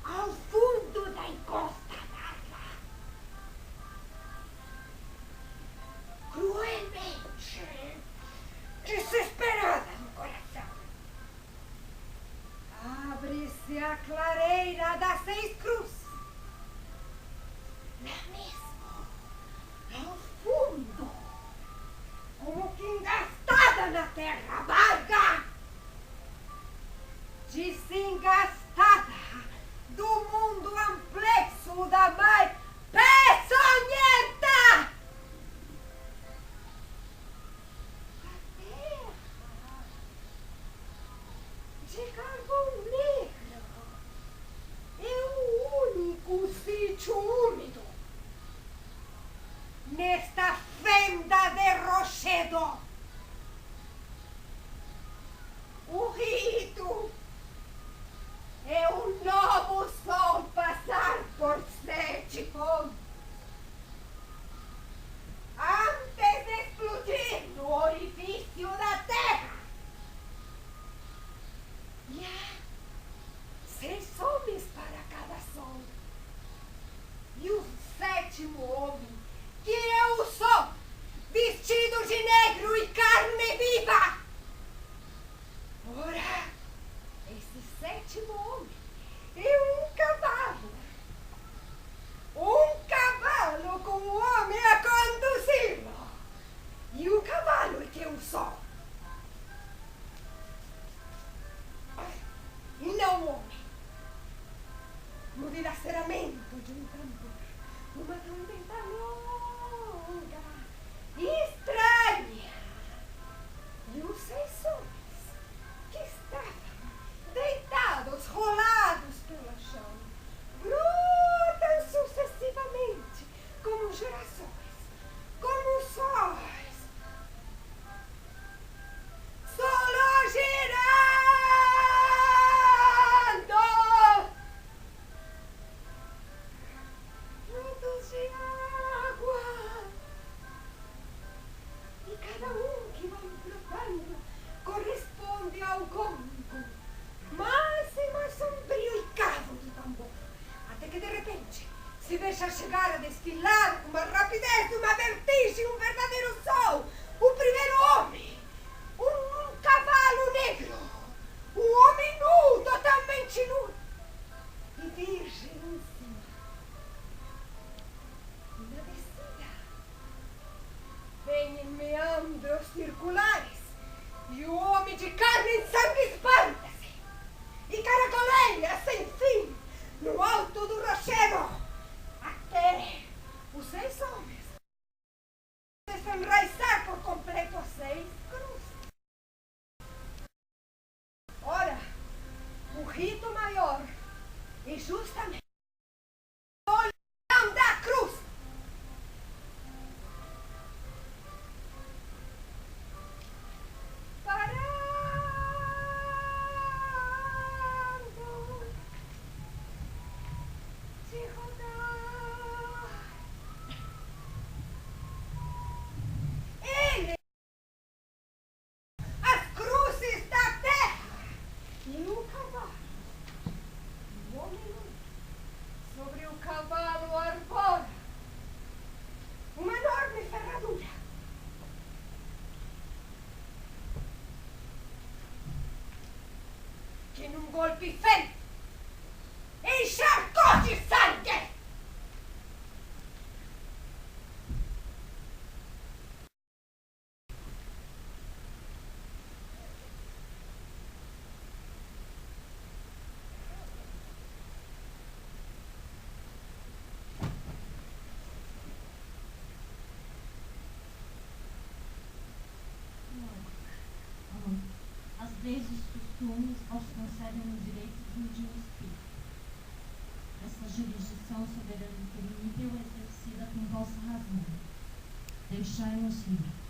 Ao fundo da encosta d'água, cruelmente desesperada no coração, abre-se a clareira das 6 cruzes. Lá mesmo, ao fundo, como que engastada na terra amarga, desengastada do mundo amplexo da mais peçonhenta. A terra de carvão negro é o único sítio úmido nesta fenda de rochedo. O rito é um novo sol passar por 7 pontos antes de explodir no orifício da terra. E há 6 homens para cada sol. E o 7º homem, que é o sol, vestido de negro e carne viva. Ora, esse 7º homem é um cavalo. Um cavalo com o homem a conduzi-lo. E o cavalo é que é o sol. E não o homem. No dilaceramento de um tambor, uma trombeta longa e estranha. E os 6 homens que estavam deitados, rolados pelo chão, brotam sucessivamente como gerações, como sóis, solo girando, frutos de água, e cada um que vai brotando corresponde ao gongo mais e mais sombrio e cavo do tambor, até que de repente se deixa chegar a desfilar com uma rapidez, uma vertigem, um verdadeiro sol, o primeiro homem, um cavalo negro, um homem nu, totalmente nu e virgem em cima. E na descida vem em meandros circulares e o homem de carne e sangue espanta-se e caracoleia sem fim no alto do rochedo até os 6 homens desenraizar por completo as 6 cruzes. Ora, o rito maior é justamente o olhão da cruz. Sobre o cavalo arbora uma enorme ferradura. Que num golpe feito encharcou de sangue. Às vezes os costumes aos concedem o direito de um dia espírito. Essa jurisdição soberana e temível é exercida com vossa razão. Deixai-nos ir.